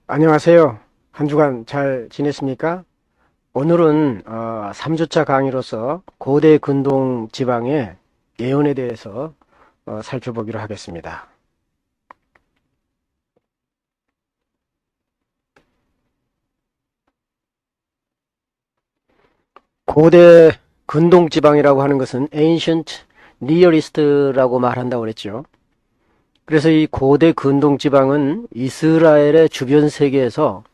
안녕하세요. 한 주간 잘 지냈습니까? 오늘은 3주차 강의로서 고대 근동 지방의 예언에 대해서 살펴보기로 하겠습니다. 고대 근동 지방이라고 하는 것은 Ancient Near East라고 말한다고 그랬죠. 그래서 이 고대 근동 지방은 이스라엘의 주변 세계에서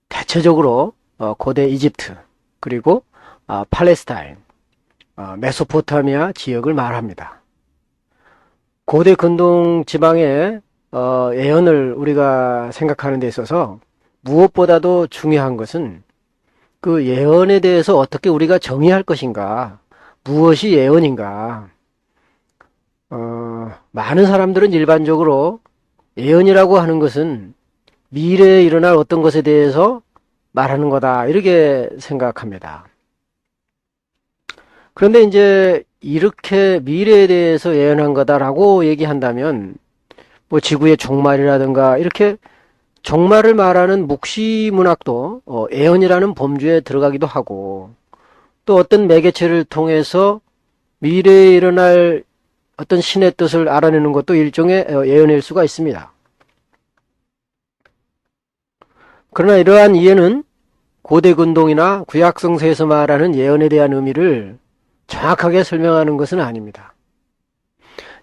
대체적으로 고대 이집트 그리고 팔레스타인, 메소포타미아 지역을 말합니다. 고대 근동 지방의 예언을 우리가 생각하는 데 있어서 무엇보다도 중요한 것은 그 예언에 대해서 어떻게 우리가 정의할 것인가, 무엇이 예언인가. 많은 사람들은 일반적으로 예언이라고 하는 것은 미래에 일어날 어떤 것에 대해서 말하는 거다, 이렇게 생각합니다. 그런데 이제 이렇게 미래에 대해서 예언한 거다라고 얘기한다면 뭐 지구의 종말이라든가 이렇게 종말을 말하는 묵시문학도 예언이라는 범주에 들어가기도 하고, 또 어떤 매개체를 통해서 미래에 일어날 어떤 신의 뜻을 알아내는 것도 일종의 예언일 수가 있습니다. 그러나 이러한 이해는 고대 근동이나 구약성서에서 말하는 예언에 대한 의미를 정확하게 설명하는 것은 아닙니다.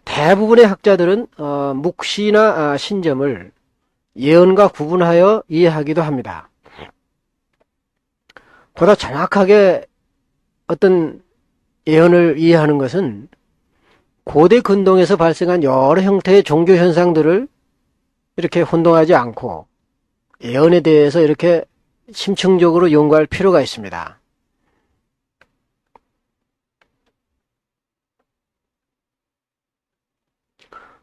대부분의 학자들은 묵시나 신점을 예언과 구분하여 이해하기도 합니다. 보다 정확하게 어떤 예언을 이해하는 것은 고대 근동에서 발생한 여러 형태의 종교 현상들을 이렇게 혼동하지 않고 예언에 대해서 이렇게 심층적으로 연구할 필요가 있습니다.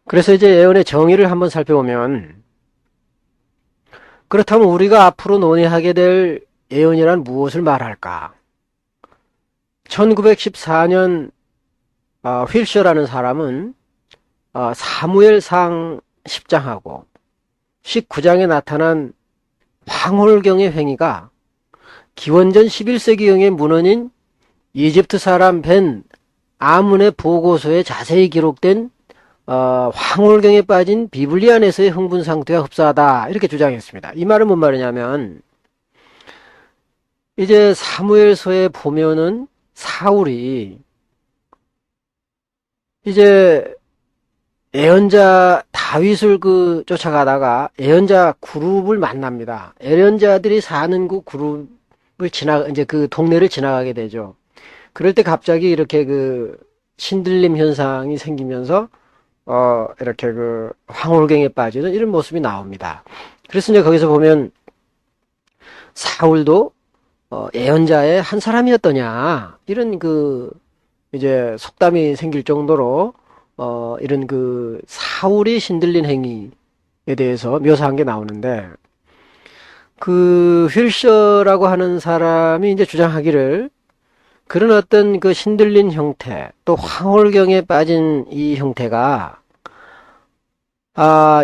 그래서 이제 예언의 정의를 한번 살펴보면, 그렇다면 우리가 앞으로 논의하게 될 예언이란 무엇을 말할까? 1914년 휠셔라는 사람은 사무엘상 10장하고 19장에 나타난 황홀경의 행위가 기원전 11세기경의 문헌인 이집트 사람 벤 아문의 보고서에 자세히 기록된 황홀경에 빠진 비블리안에서의 흥분 상태와 흡사하다, 이렇게 주장했습니다. 이 말은 뭔 말이냐면, 이제 사무엘서에 보면은 사울이 이제 예언자 다윗을 쫓아가다가 예언자 그룹을 만납니다. 예언자들이 사는 그 그룹을 이제 그 동네를 지나가게 되죠. 그럴 때 갑자기 이렇게 신들림 현상이 생기면서 이렇게 황홀경에 빠지는 이런 모습이 나옵니다. 그래서 이제 거기서 보면 사울도 예언자의 한 사람이었더냐, 이런 이제 속담이 생길 정도로 이런 사울이 신들린 행위에 대해서 묘사한 게 나오는데, 휠셔라고 하는 사람이 이제 주장하기를 그런 어떤 신들린 형태, 또 황홀경에 빠진 이 형태가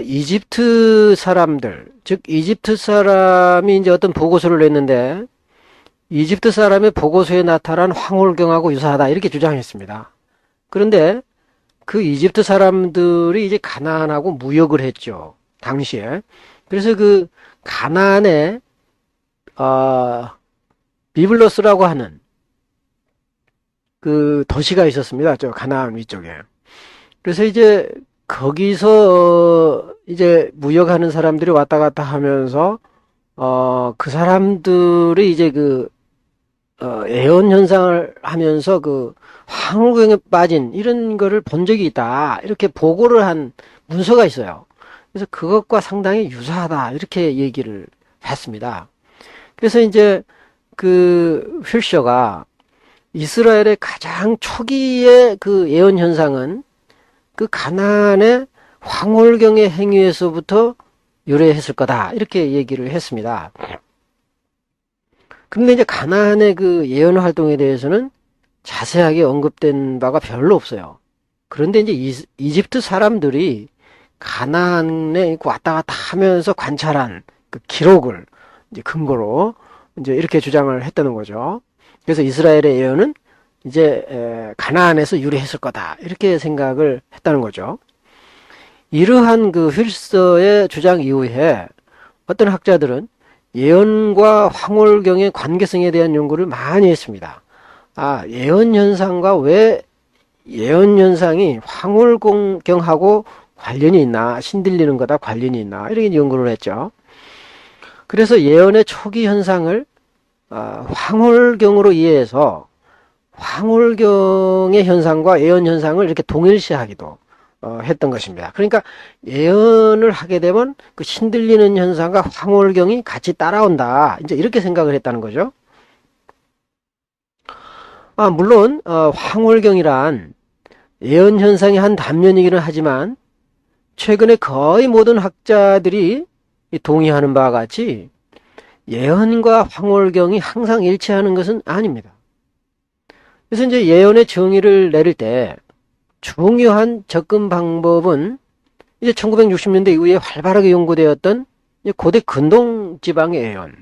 이집트 사람들, 즉 이집트 사람이 이제 어떤 보고서를 냈는데 이집트 사람의 보고서에 나타난 황홀경하고 유사하다, 이렇게 주장했습니다. 그런데 그 이집트 사람들이 이제 가나안하고 무역을 했죠, 당시에. 그래서 가나안에 비블로스라고 하는 도시가 있었습니다. 저 가나안 위쪽에. 그래서 이제 거기서 이제 무역하는 사람들이 왔다 갔다 하면서 그 사람들이 이제 예언 현상을 하면서 황홀경에 빠진 이런 거를 본 적이 있다, 이렇게 보고를 한 문서가 있어요. 그래서 그것과 상당히 유사하다, 이렇게 얘기를 했습니다. 그래서 이제 휠셔가 이스라엘의 가장 초기의 예언 현상은 가나안의 황홀경의 행위에서부터 유래했을 거다, 이렇게 얘기를 했습니다. 그런데 이제 가나안의 예언 활동에 대해서는 자세하게 언급된 바가 별로 없어요. 그런데 이제 이집트 사람들이 가나안에 왔다 갔다 하면서 관찰한 그 기록을 이제 근거로 이제 이렇게 주장을 했다는 거죠. 그래서 이스라엘의 예언은 이제 가나안에서 유래했을 거다 이렇게 생각을 했다는 거죠. 이러한 그 휠서의 주장 이후에 어떤 학자들은 예언과 황홀경의 관계성에 대한 연구를 많이 했습니다. 예언 현상과 왜 예언 현상이 황홀경하고 관련이 있나, 신들리는 거다 관련이 있나 이렇게 연구를 했죠. 그래서 예언의 초기 현상을 황홀경으로 이해해서 황홀경의 현상과 예언 현상을 이렇게 동일시하기도 했던 것입니다. 그러니까 예언을 하게 되면 그 신들리는 현상과 황홀경이 같이 따라온다. 이제 이렇게 생각을 했다는 거죠. 물론 황홀경이란 예언 현상의 한 단면이기는 하지만 최근에 거의 모든 학자들이 동의하는 바와 같이 예언과 황홀경이 항상 일치하는 것은 아닙니다. 그래서 이제 예언의 정의를 내릴 때 중요한 접근 방법은 이제 1960년대 이후에 활발하게 연구되었던 고대 근동 지방의 예언,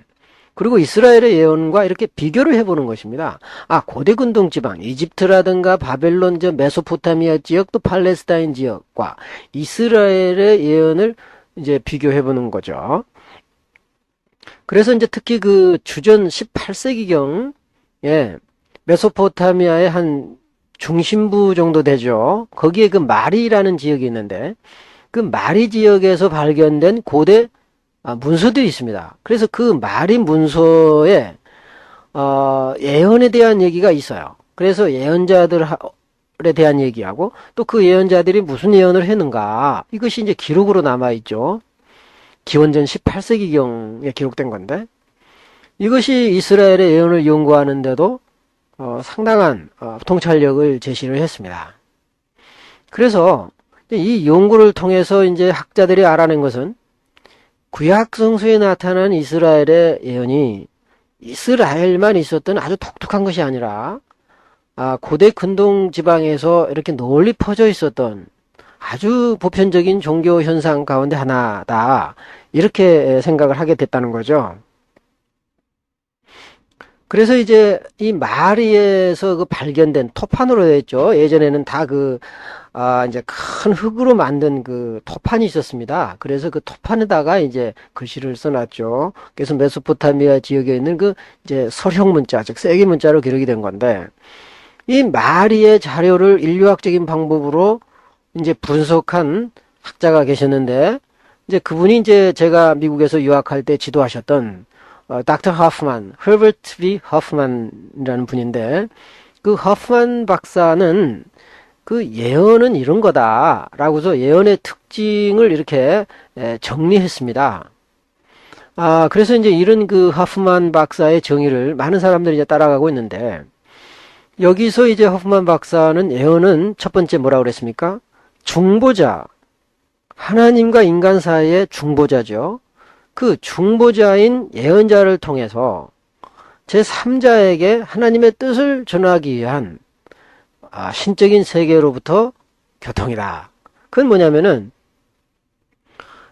그리고 이스라엘의 예언과 이렇게 비교를 해보는 것입니다. 고대 근동 지방, 이집트라든가 바벨론, 메소포타미아 지역, 또 팔레스타인 지역과 이스라엘의 예언을 이제 비교해보는 거죠. 그래서 이제 특히 그 주전 18세기경에 메소포타미아의 한 중심부 정도 되죠. 거기에 그 마리라는 지역이 있는데 그 마리 지역에서 발견된 고대 문서들이 있습니다. 그래서 그 마리 문서에 예언에 대한 얘기가 있어요. 그래서 예언자들에 대한 얘기하고 또 그 예언자들이 무슨 예언을 했는가 이것이 이제 기록으로 남아있죠. 기원전 18세기경에 기록된 건데 이것이 이스라엘의 예언을 연구하는데도 상당한 통찰력을 제시를 했습니다. 그래서 이 연구를 통해서 이제 학자들이 알아낸 것은 구약 성서에 나타난 이스라엘의 예언이 이스라엘만 있었던 아주 독특한 것이 아니라 고대 근동 지방에서 이렇게 널리 퍼져 있었던 아주 보편적인 종교 현상 가운데 하나다 이렇게 생각을 하게 됐다는 거죠. 그래서 이제 이 마리에서 그 발견된 토판으로 되어 있죠. 예전에는 다 이제 큰 흙으로 만든 그 토판이 있었습니다. 그래서 그 토판에다가 이제 글씨를 써놨죠. 그래서 메소포타미아 지역에 있는 그 이제 설형 문자, 즉 세기 문자로 기록이 된 건데 이 마리의 자료를 인류학적인 방법으로 이제 분석한 학자가 계셨는데 이제 그분이 이제 제가 미국에서 유학할 때 지도하셨던 닥터 허프만, 허버트 B. 허프만이라는 분인데 그 허프만 박사는 그 예언은 이런 거다라고서 예언의 특징을 이렇게 정리했습니다. 그래서 이제 이런 그 허프만 박사의 정의를 많은 사람들이 이제 따라가고 있는데 여기서 이제 허프만 박사는 예언은 첫 번째 뭐라고 그랬습니까? 중보자, 하나님과 인간 사이의 중보자죠. 그 중보자인 예언자를 통해서 제3자에게 하나님의 뜻을 전하기 위한 신적인 세계로부터 교통이다. 그건 뭐냐면은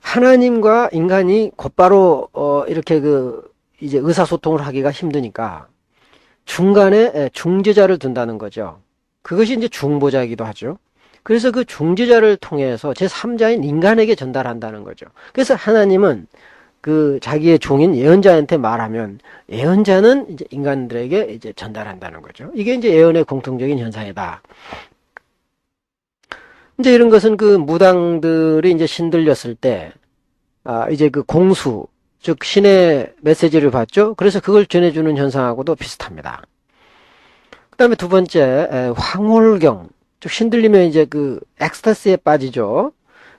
하나님과 인간이 곧바로 이렇게 이제 의사소통을 하기가 힘드니까 중간에 중재자를 둔다는 거죠. 그것이 이제 중보자이기도 하죠. 그래서 그 중재자를 통해서 제3자인 인간에게 전달한다는 거죠. 그래서 하나님은 그 자기의 종인 예언자한테 말하면 예언자는 이제 인간들에게 이제 전달한다는 거죠. 이게 이제 예언의 공통적인 현상이다. 이제 이런 것은 그 무당들이 이제 신들렸을 때 이제 그 공수, 즉 신의 메시지를 받죠. 그래서 그걸 전해주는 현상하고도 비슷합니다. 그다음에 두 번째 황홀경, 즉 신들리면 이제 그 엑스타시에 빠지죠.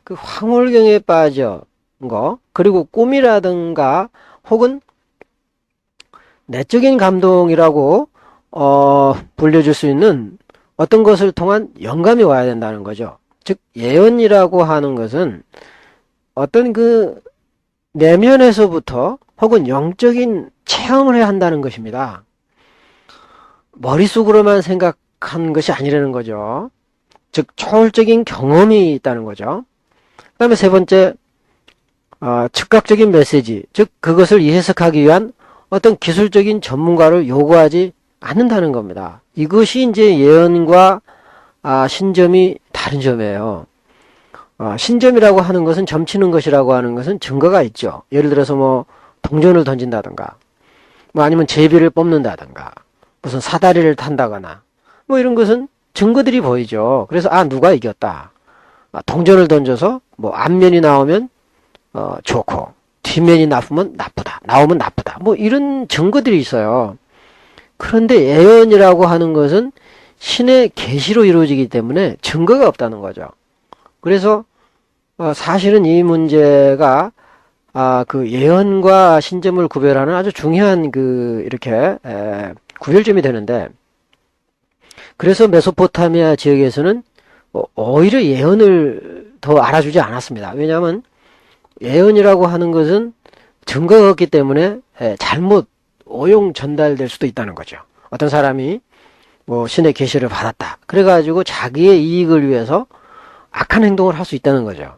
그 황홀경에 빠져 거, 그리고 꿈이라든가 혹은 내적인 감동이라고 불려줄 수 있는 어떤 것을 통한 영감이 와야 된다는 거죠. 즉 예언이라고 하는 것은 어떤 그 내면에서부터 혹은 영적인 체험을 해야 한다는 것입니다. 머릿속으로만 생각한 것이 아니라는 거죠. 즉 초월적인 경험이 있다는 거죠. 그 다음에 세 번째, 즉각적인 메시지, 즉 그것을 해석하기 위한 어떤 기술적인 전문가를 요구하지 않는다는 겁니다. 이것이 이제 예언과 신점이 다른 점이에요. 신점이라고 하는 것은 점치는 것이라고 하는 것은 증거가 있죠. 예를 들어서 뭐 동전을 던진다든가, 뭐 아니면 제비를 뽑는다든가, 무슨 사다리를 탄다거나, 뭐 이런 것은 증거들이 보이죠. 그래서 누가 이겼다. 동전을 던져서 뭐 앞면이 나오면 좋고 뒷면이 나오면 나쁘다. 뭐 이런 증거들이 있어요. 그런데 예언이라고 하는 것은 신의 계시로 이루어지기 때문에 증거가 없다는 거죠. 그래서 사실은 이 문제가 그 예언과 신점을 구별하는 아주 중요한 이렇게 구별점이 되는데, 그래서 메소포타미아 지역에서는 오히려 예언을 더 알아주지 않았습니다. 왜냐하면 예언이라고 하는 것은 증거가 없기 때문에 잘못 오용 전달될 수도 있다는 거죠. 어떤 사람이 뭐 신의 계시를 받았다. 그래가지고 자기의 이익을 위해서 악한 행동을 할 수 있다는 거죠.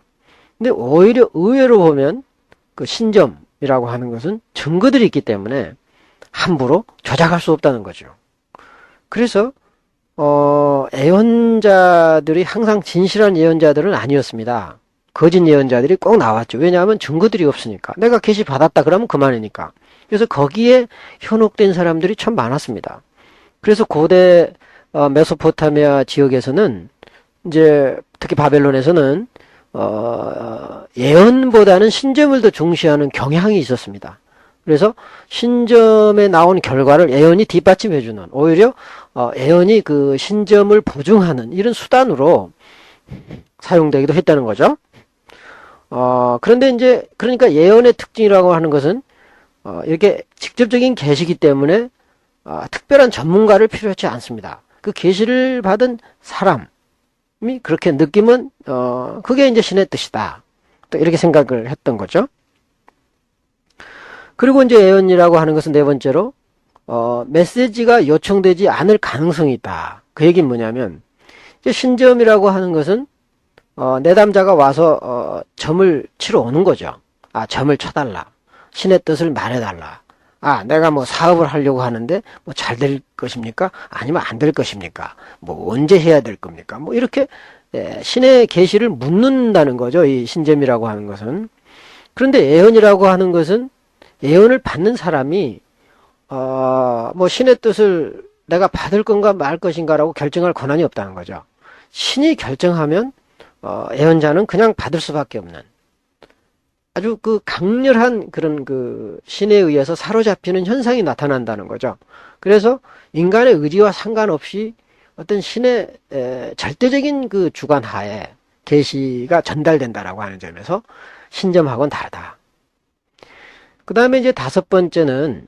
근데 오히려 의외로 보면 그 신점이라고 하는 것은 증거들이 있기 때문에 함부로 조작할 수 없다는 거죠. 그래서 예언자들이 항상 진실한 예언자들은 아니었습니다. 거짓 예언자들이 꼭 나왔죠. 왜냐하면 증거들이 없으니까. 내가 계시 받았다 그러면 그만이니까. 그래서 거기에 현혹된 사람들이 참 많았습니다. 그래서 고대 메소포타미아 지역에서는 이제 특히 바벨론에서는 예언보다는 신점을 더 중시하는 경향이 있었습니다. 그래서 신점에 나온 결과를 예언이 뒷받침해주는, 오히려 예언이 그 신점을 보증하는 이런 수단으로 사용되기도 했다는 거죠. 그런데 이제 그러니까 예언의 특징이라고 하는 것은 이렇게 직접적인 계시이기 때문에 특별한 전문가를 필요하지 않습니다. 그 계시를 받은 사람이 그렇게 느끼면 그게 이제 신의 뜻이다. 또 이렇게 생각을 했던 거죠. 그리고 이제 예언이라고 하는 것은 네 번째로 메시지가 요청되지 않을 가능성이 있다. 그 얘기는 뭐냐면 이제 신점이라고 하는 것은 내담자가 와서 점을 치러 오는 거죠. 점을 쳐달라. 신의 뜻을 말해달라. 내가 뭐 사업을 하려고 하는데 뭐 잘 될 것입니까? 아니면 안 될 것입니까? 뭐 언제 해야 될 겁니까? 뭐 이렇게 신의 계시를 묻는다는 거죠. 이 신점이라고 하는 것은. 그런데 예언이라고 하는 것은 예언을 받는 사람이 뭐 신의 뜻을 내가 받을 건가 말 것인가라고 결정할 권한이 없다는 거죠. 신이 결정하면 예언자는 그냥 받을 수밖에 없는 아주 그 강렬한 그런 그 신에 의해서 사로잡히는 현상이 나타난다는 거죠. 그래서 인간의 의지와 상관없이 어떤 신의 절대적인 그 주관 하에 계시가 전달된다라고 하는 점에서 신점하고는 다르다. 그 다음에 이제 다섯 번째는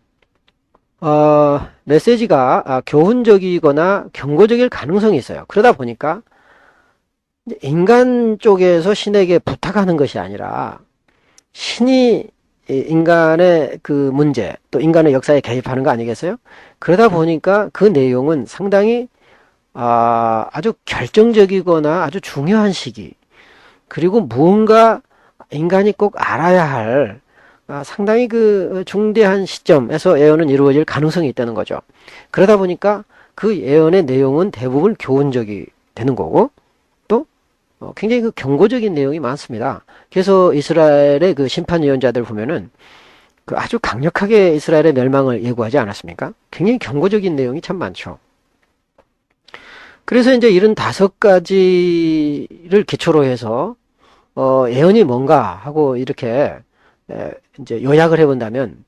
메시지가 교훈적이거나 경고적일 가능성이 있어요. 그러다 보니까 인간 쪽에서 신에게 부탁하는 것이 아니라 신이 인간의 그 문제 또 인간의 역사에 개입하는 거 아니겠어요? 그러다 보니까 그 내용은 상당히 아주 결정적이거나 아주 중요한 시기, 그리고 무언가 인간이 꼭 알아야 할 상당히 그 중대한 시점에서 예언은 이루어질 가능성이 있다는 거죠. 그러다 보니까 그 예언의 내용은 대부분 교훈적이 되는 거고, 또 굉장히 그 경고적인 내용이 많습니다. 그래서 이스라엘의 그 심판 예언자들 보면은 그 아주 강력하게 이스라엘의 멸망을 예고하지 않았습니까? 굉장히 경고적인 내용이 참 많죠. 그래서 이제 이런 다섯 가지를 기초로 해서 예언이 뭔가 하고 이렇게 이제 요약을 해본다면,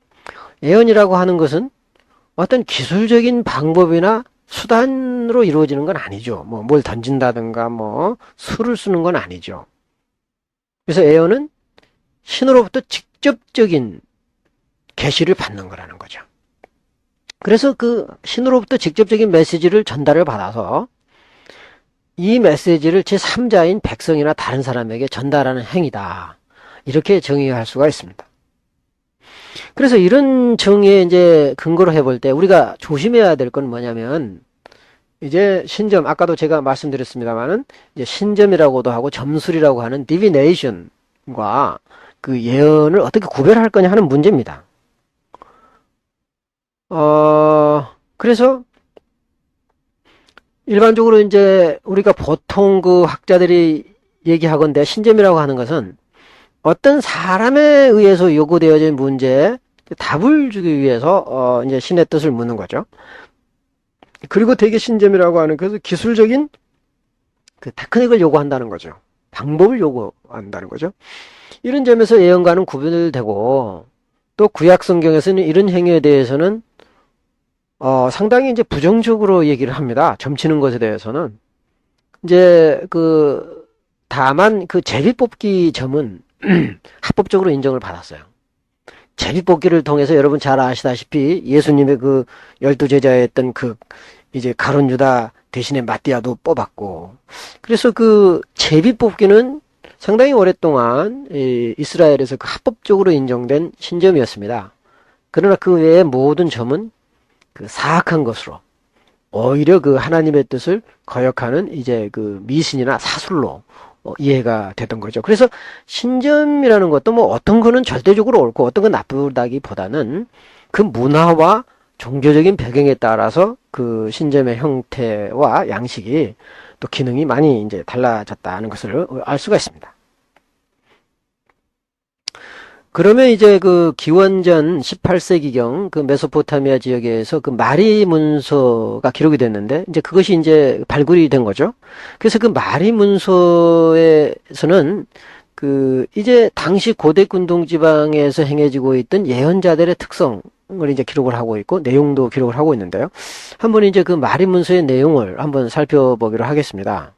예언이라고 하는 것은 어떤 기술적인 방법이나 수단으로 이루어지는 건 아니죠. 뭐 뭘 던진다든가 뭐 수를 쓰는 건 아니죠. 그래서 예언은 신으로부터 직접적인 계시를 받는 거라는 거죠. 그래서 그 신으로부터 직접적인 메시지를 전달을 받아서 이 메시지를 제3자인 백성이나 다른 사람에게 전달하는 행위다. 이렇게 정의할 수가 있습니다. 그래서 이런 정의에 이제 근거로 해볼 때 우리가 조심해야 될 건 뭐냐면, 이제 신점, 아까도 제가 말씀드렸습니다만은 이제 신점이라고도 하고 점술이라고 하는 디비네이션과 그 예언을 어떻게 구별할 거냐 하는 문제입니다. 그래서 일반적으로 이제 우리가 보통 그 학자들이 얘기하건대 신점이라고 하는 것은 어떤 사람에 의해서 요구되어진 문제에 답을 주기 위해서 이제 신의 뜻을 묻는 거죠. 그리고 되게 신점이라고 하는 것은 기술적인 그 테크닉을 요구한다는 거죠. 방법을 요구한다는 거죠. 이런 점에서 예언과는 구별되고 또 구약 성경에서는 이런 행위에 대해서는 상당히 이제 부정적으로 얘기를 합니다. 점치는 것에 대해서는 이제 그 다만 그 제비뽑기 점은 합법적으로 인정을 받았어요. 제비뽑기를 통해서 여러분 잘 아시다시피 예수님의 그 12제자였던 그 이제 가룟 유다 대신에 마띠아도 뽑았고, 그래서 그 제비뽑기는 상당히 오랫동안 이스라엘에서 그 합법적으로 인정된 신점이었습니다. 그러나 그 외의 모든 점은 그 사악한 것으로 오히려 그 하나님의 뜻을 거역하는 이제 그 미신이나 사술로 이해가 되던 거죠. 그래서 신점이라는 것도 뭐 어떤 거는 절대적으로 옳고 어떤 건 나쁘다기보다는 그 문화와 종교적인 배경에 따라서 그 신점의 형태와 양식이 또 기능이 많이 이제 달라졌다는 것을 알 수가 있습니다. 그러면 이제 그 기원전 18세기경 그 메소포타미아 지역에서 그 마리 문서가 기록이 됐는데 이제 그것이 이제 발굴이 된 거죠. 그래서 그 마리 문서에서는 그 이제 당시 고대 군동 지방에서 행해지고 있던 예언자들의 특성을 이제 기록을 하고 있고 내용도 기록을 하고 있는데요. 한번 이제 그 마리 문서의 내용을 한번 살펴보기로 하겠습니다.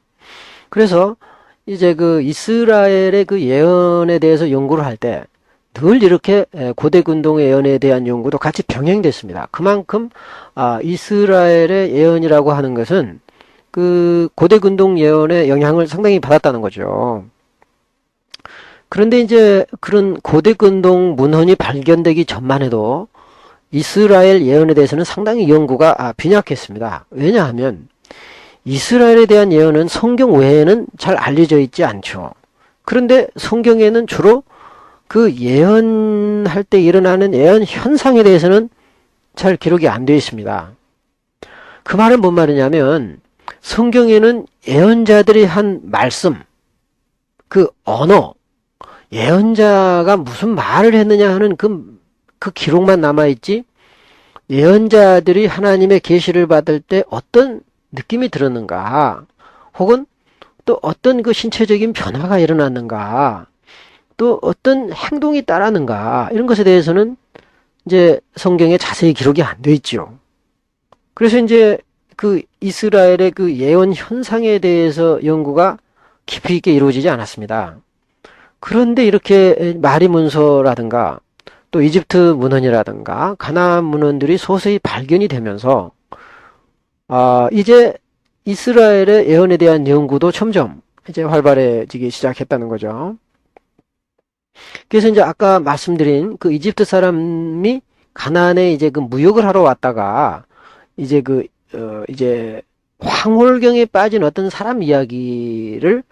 그래서 이제 그 이스라엘의 그 예언에 대해서 연구를 할 때 늘 이렇게 고대 군동의 예언에 대한 연구도 같이 병행됐습니다. 그만큼 이스라엘의 예언이라고 하는 것은 그 고대 군동 예언의 영향을 상당히 받았다는 거죠. 그런데 이제 그런 고대 군동 문헌이 발견되기 전만 해도 이스라엘 예언에 대해서는 상당히 연구가 빈약했습니다. 왜냐하면 이스라엘에 대한 예언은 성경 외에는 잘 알려져 있지 않죠. 그런데 성경에는 주로 그 예언할 때 일어나는 예언 현상에 대해서는 잘 기록이 안 되어 있습니다. 그 말은 뭔 말이냐면 성경에는 예언자들이 한 말씀, 그 언어, 예언자가 무슨 말을 했느냐 하는 그 기록만 남아있지 예언자들이 하나님의 계시를 받을 때 어떤 느낌이 들었는가 혹은 또 어떤 그 신체적인 변화가 일어났는가 또 어떤 행동이 따랐는가 이런 것에 대해서는 이제 성경에 자세히 기록이 안 돼 있죠. 그래서 이제 그 이스라엘의 그 예언 현상에 대해서 연구가 깊이 있게 이루어지지 않았습니다. 그런데 이렇게 마리 문서라든가 또 이집트 문헌이라든가 가나안 문헌들이 서서히 발견이 되면서 이제 이스라엘의 예언에 대한 연구도 점점 이제 활발해지기 시작했다는 거죠. 그래서 이제 아까 말씀드린 그 이집트 사람이 가나안에 이제 그 무역을 하러 왔다가 이제 이제 황홀경에 빠진 어떤 사람 이야기를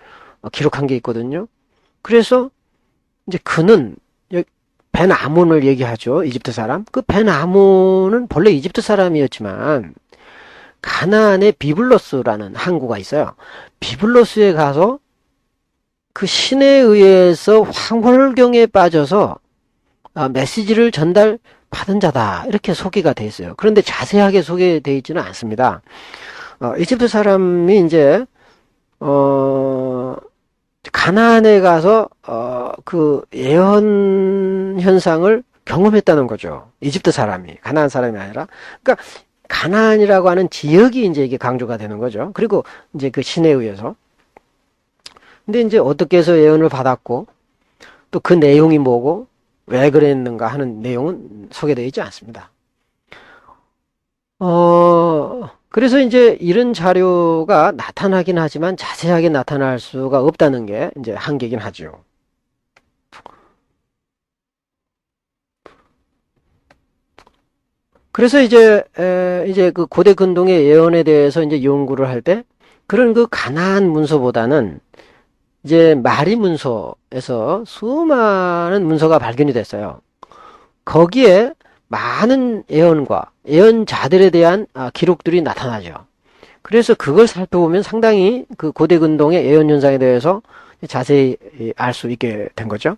기록한 게 있거든요. 그래서 이제 그는 벤 아몬을 얘기하죠. 이집트 사람. 그 벤 아몬은 본래 이집트 사람이었지만 가나안에 비블로스라는 항구가 있어요. 비블로스에 가서 그 신에 의해서 황홀경에 빠져서 메시지를 전달받은 자다 이렇게 소개가 돼 있어요. 그런데 자세하게 소개되어 있지는 않습니다. 이집트 사람이 이제 가나안에 가서 그 예언 현상을 경험했다는 거죠. 이집트 사람이 가나안 사람이 아니라 그러니까 가나안이라고 하는 지역이 이제 이게 강조가 되는 거죠. 그리고 이제 그 신에 의해서 근데 이제 어떻게 해서 예언을 받았고 또 그 내용이 뭐고 왜 그랬는가 하는 내용은 소개되어 있지 않습니다. 그래서 이제 이런 자료가 나타나긴 하지만 자세하게 나타날 수가 없다는 게 이제 한계긴 하죠. 그래서 이제 그 고대 근동의 예언에 대해서 이제 연구를 할 때 그런 그 가나안 문서보다는 이제 마리 문서에서 수많은 문서가 발견이 됐어요. 거기에 많은 예언과 예언자들에 대한 기록들이 나타나죠. 그래서 그걸 살펴보면 상당히 그 고대 근동의 예언 현상에 대해서 자세히 알 수 있게 된 거죠.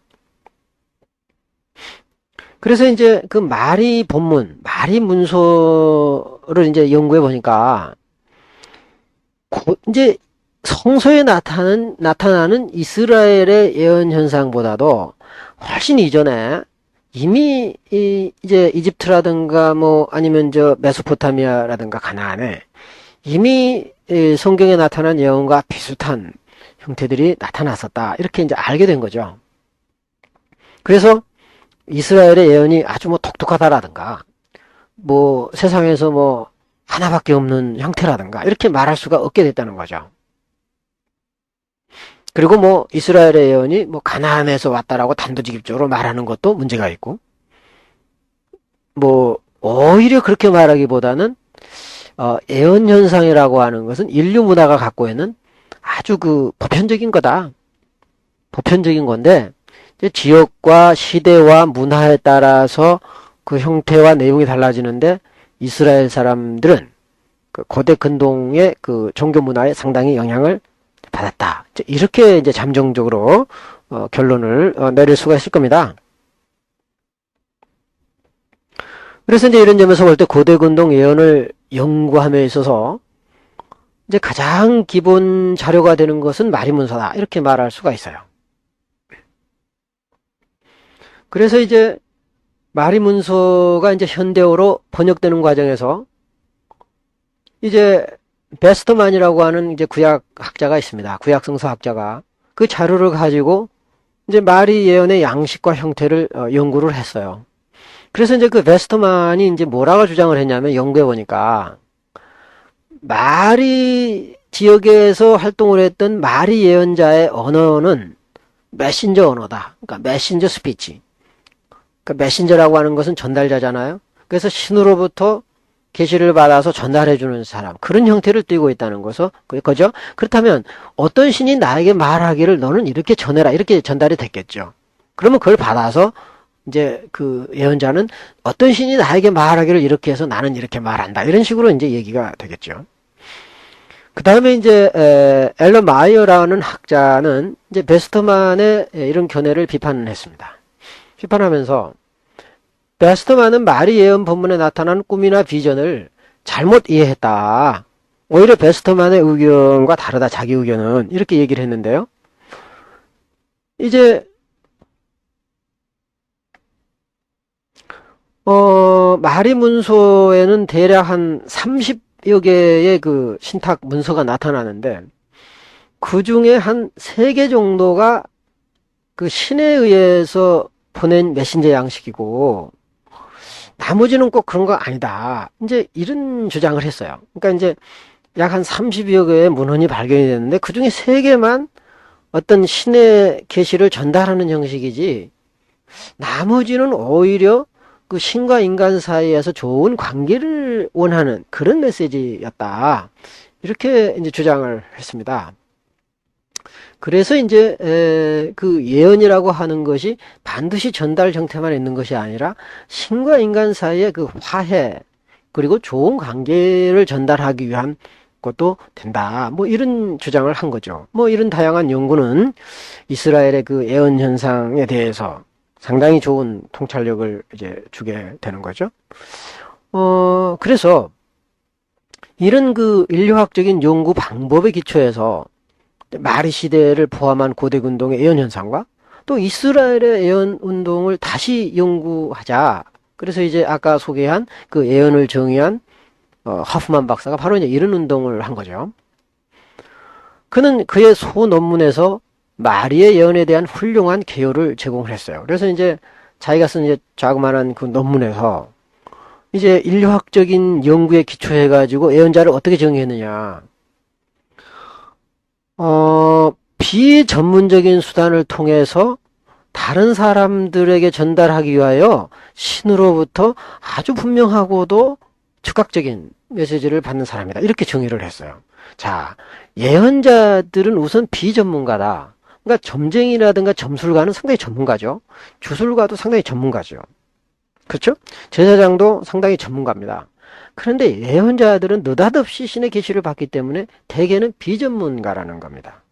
그래서 이제 그 마리 본문, 마리 문서를 이제 연구해 보니까 이제 성서에 나타나는 이스라엘의 예언 현상보다도 훨씬 이전에 이미 이제 이집트라든가 뭐 아니면 저 메소포타미아라든가 가나안에 이미 성경에 나타난 예언과 비슷한 형태들이 나타났었다. 이렇게 이제 알게 된 거죠. 그래서 이스라엘의 예언이 아주 뭐 독특하다라든가 뭐 세상에서 뭐 하나밖에 없는 형태라든가 이렇게 말할 수가 없게 됐다는 거죠. 그리고 뭐 이스라엘의 예언이 뭐 가나안에서 왔다라고 단도직입적으로 말하는 것도 문제가 있고 뭐 오히려 그렇게 말하기보다는 예언 현상이라고 하는 것은 인류 문화가 갖고 있는 아주 그 보편적인 거다. 보편적인 건데 이제 지역과 시대와 문화에 따라서 그 형태와 내용이 달라지는데 이스라엘 사람들은 그 고대 근동의 그 종교 문화에 상당히 영향을 받았다. 이렇게 이제 잠정적으로 결론을 내릴 수가 있을 겁니다. 그래서 이제 이런 점에서 볼 때 고대 근동 예언을 연구함에 있어서 이제 가장 기본 자료가 되는 것은 마리문서다. 이렇게 말할 수가 있어요. 그래서 이제 마리문서가 이제 현대어로 번역되는 과정에서 이제 베스터만이라고 하는 이제 구약학자가 있습니다. 구약성서학자가 그 자료를 가지고 이제 마리 예언의 양식과 형태를 연구를 했어요. 그래서 이제 그 베스터만이 이제 뭐라고 주장을 했냐면 연구해 보니까 마리 지역에서 활동을 했던 마리 예언자의 언어는 메신저 언어다. 그러니까 메신저 스피치. 그러니까 메신저라고 하는 것은 전달자잖아요. 그래서 신으로부터 계시를 받아서 전달해주는 사람, 그런 형태를 띠고 있다는 거죠. 그렇다면 어떤 신이 나에게 말하기를 너는 이렇게 전해라, 이렇게 전달이 됐겠죠. 그러면 그걸 받아서 이제 그 예언자는 어떤 신이 나에게 말하기를 이렇게 해서 나는 이렇게 말한다, 이런 식으로 이제 얘기가 되겠죠. 그 다음에 이제 앨런 마이어라는 학자는 이제 베스터만의 이런 견해를 비판했습니다. 비판하면서 베스터만은 마리 예언 본문에 나타난 꿈이나 비전을 잘못 이해했다. 오히려 베스터만의 의견과 다르다, 자기 의견은. 이렇게 얘기를 했는데요. 이제 마리 문서에는 대략 한 30여 개의 그 신탁 문서가 나타나는데 그 중에 한 3개 정도가 그 신에 의해서 보낸 메신저 양식이고 나머지는 꼭 그런 거 아니다. 이제 이런 주장을 했어요. 그러니까 이제 약 한 30여 개의 문헌이 발견이 됐는데 그 중에 3개만 어떤 신의 계시를 전달하는 형식이지 나머지는 오히려 그 신과 인간 사이에서 좋은 관계를 원하는 그런 메시지였다. 이렇게 이제 주장을 했습니다. 그래서 이제 그 예언이라고 하는 것이 반드시 전달 형태만 있는 것이 아니라 신과 인간 사이의 그 화해 그리고 좋은 관계를 전달하기 위한 것도 된다. 뭐 이런 주장을 한 거죠. 뭐 이런 다양한 연구는 이스라엘의 그 예언 현상에 대해서 상당히 좋은 통찰력을 이제 주게 되는 거죠. 그래서 이런 그 인류학적인 연구 방법에 기초해서 마리 시대를 포함한 고대 근동의 예언 현상과 또 이스라엘의 예언 운동을 다시 연구하자. 그래서 이제 아까 소개한 그 예언을 정의한 하프만 박사가 바로 이제 이런 운동을 한 거죠. 그는 그의 소논문에서 마리의 예언에 대한 훌륭한 개요를 제공을 했어요. 그래서 이제 자기가 쓴 이제 자그마한 그 논문에서 이제 인류학적인 연구에 기초해가지고 예언자를 어떻게 정의했느냐. 비전문적인 수단을 통해서 다른 사람들에게 전달하기 위하여 신으로부터 아주 분명하고도 즉각적인 메시지를 받는 사람이다. 이렇게 정의를 했어요. 자, 예언자들은 우선 비전문가다. 그러니까 점쟁이라든가 점술가는 상당히 전문가죠. 주술가도 상당히 전문가죠. 그렇죠? 제사장도 상당히 전문가입니다. 그런데 예언자들은 느닷없이 신의 계시를 받기 때문에 대개는 비전문가라는 겁니다.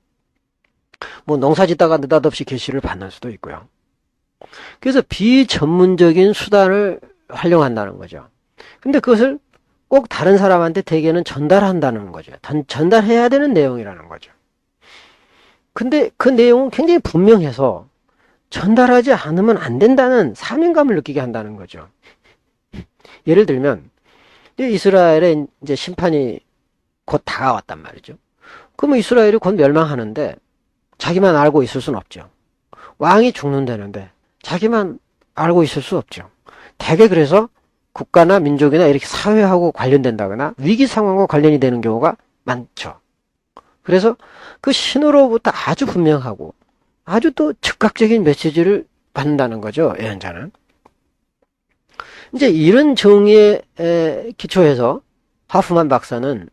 뭐 농사 짓다가 느닷없이 계시를 받는 수도 있고요. 그래서 비전문적인 수단을 활용한다는 거죠. 근데 그것을 꼭 다른 사람한테 대개는 전달한다는 거죠. 전달해야 되는 내용이라는 거죠. 근데 그 내용은 굉장히 분명해서 전달하지 않으면 안 된다는 사명감을 느끼게 한다는 거죠. 예를 들면 이스라엘의 이제 심판이 곧 다가왔단 말이죠. 그러면 이스라엘이 곧 멸망하는데 자기만 알고 있을 수는 없죠. 왕이 죽는다는데 자기만 알고 있을 수 없죠. 대개 그래서 국가나 민족이나 이렇게 사회하고 관련된다거나 위기 상황과 관련이 되는 경우가 많죠. 그래서 그 신호로부터 아주 분명하고 아주 또 즉각적인 메시지를 받는다는 거죠. 예언자는. 이제 이런 정의에 기초해서 하프만 박사는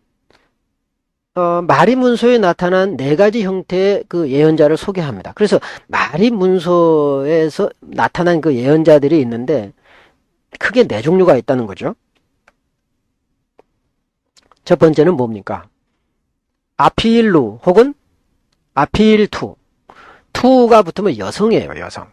마리 문서에 나타난 네 가지 형태의 그 예언자를 소개합니다. 그래서 마리 문서에서 나타난 그 예언자들이 있는데 크게 네 종류가 있다는 거죠. 첫 번째는 뭡니까? 아피일루 혹은 아피일투. 투가 붙으면 여성이에요, 여성.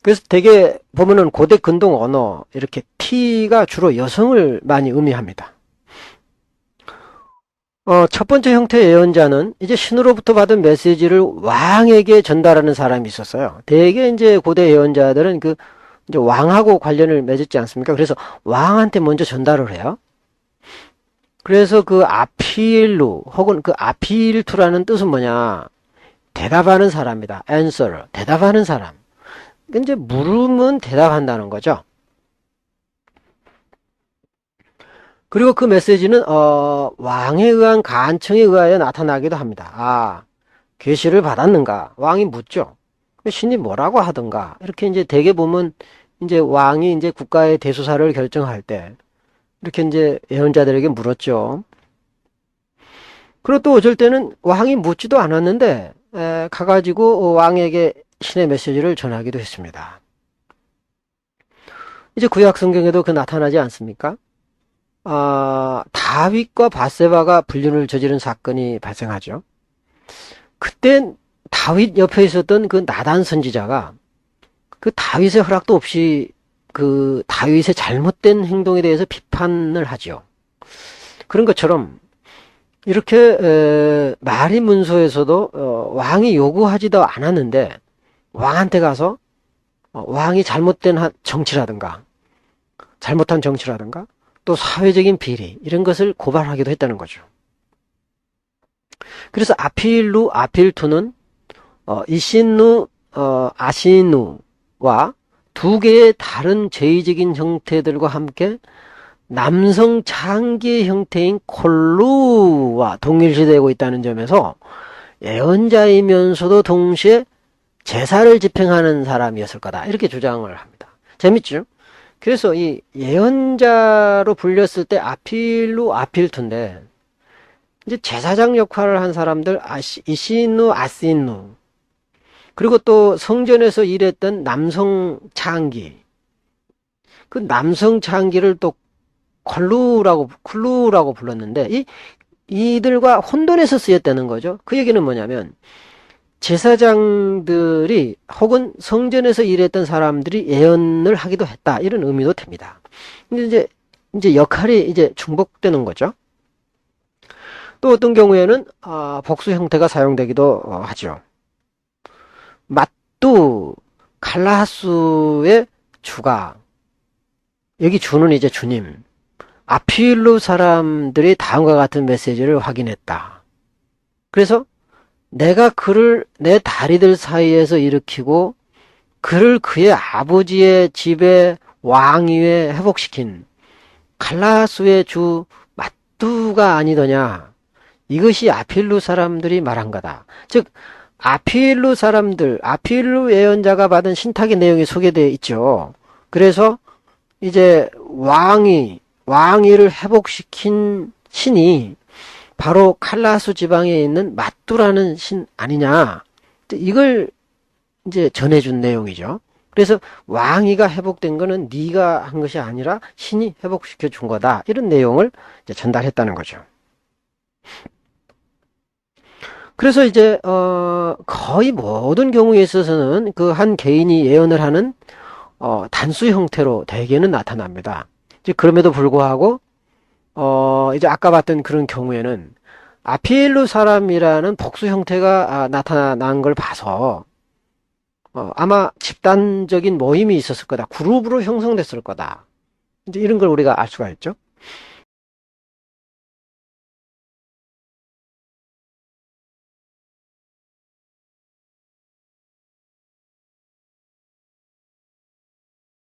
그래서 되게 보면은 고대 근동 언어 이렇게 T가 주로 여성을 많이 의미합니다. 첫 번째 형태의 예언자는 이제 신으로부터 받은 메시지를 왕에게 전달하는 사람이 있었어요. 대개 이제 고대 예언자들은 그 이제 왕하고 관련을 맺었지 않습니까? 그래서 왕한테 먼저 전달을 해요. 그래서 그 아필루 혹은 그 아필투라는 뜻은 뭐냐? 대답하는 사람이다. answer. 대답하는 사람. 이제 물으면 대답한다는 거죠. 그리고 그 메시지는 왕에 의한 간청에 의하여 나타나기도 합니다. 계시를 받았는가? 왕이 묻죠. 신이 뭐라고 하던가? 이렇게 이제 대개 보면 이제 왕이 이제 국가의 대수사를 결정할 때 이렇게 이제 예언자들에게 물었죠. 그리고 또 어쩔 때는 왕이 묻지도 않았는데 가가지고 왕에게 신의 메시지를 전하기도 했습니다. 이제 구약 성경에도 그 나타나지 않습니까? 다윗과 바세바가 불륜을 저지른 사건이 발생하죠. 그때 다윗 옆에 있었던 그 나단 선지자가 그 다윗의 허락도 없이 그 다윗의 잘못된 행동에 대해서 비판을 하죠. 그런 것처럼 이렇게 마리 문서에서도 왕이 요구하지도 않았는데 왕한테 가서 왕이 잘못된 정치라든가 잘못한 정치라든가 또 사회적인 비리 이런 것을 고발하기도 했다는 거죠. 그래서 아필루, 아필투는 이신누, 아시누와 두 개의 다른 제의적인 형태들과 함께 남성 창기의 형태인 콜루와 동일시되고 있다는 점에서 예언자이면서도 동시에 제사를 집행하는 사람이었을 거다. 이렇게 주장을 합니다. 재밌죠? 그래서 이 예언자로 불렸을 때 아필루, 아필투인데 이제 제사장 역할을 한 사람들 이시누, 아시누 그리고 또 성전에서 일했던 남성 창기 그 남성 창기를 또 쿨루라고 불렀는데 이들과 혼돈해서 쓰였다는 거죠. 그 얘기는 뭐냐면 제사장들이 혹은 성전에서 일했던 사람들이 예언을 하기도 했다. 이런 의미도 됩니다. 근데 이제 역할이 이제 중복되는 거죠. 또 어떤 경우에는 복수 형태가 사용되기도 하죠. 맛두 칼라하수의 주가 여기 주는 이제 주님 아필루 사람들이 다음과 같은 메시지를 확인했다. 그래서 내가 그를 내 다리들 사이에서 일으키고 그를 그의 아버지의 집의 왕위에 회복시킨 칼라수의 주 맛두가 아니더냐. 이것이 아필루 사람들이 말한 거다. 즉 아필루 사람들, 아필루 예언자가 받은 신탁의 내용이 소개되어 있죠. 그래서 이제 왕위를 회복시킨 신이 바로 칼라수 지방에 있는 마뚜라는 신 아니냐. 이걸 이제 전해준 내용이죠. 그래서 왕위가 회복된 거는 네가 한 것이 아니라 신이 회복시켜 준 거다. 이런 내용을 이제 전달했다는 거죠. 그래서 이제 거의 모든 경우에 있어서는 그 한 개인이 예언을 하는 단수 형태로 대개는 나타납니다. 이제 그럼에도 불구하고 이제 아까 봤던 그런 경우에는 아피엘루 사람이라는 복수 형태가 나타난 걸 봐서 아마 집단적인 모임이 있었을 거다. 그룹으로 형성됐을 거다. 이제 이런 걸 우리가 알 수가 있죠.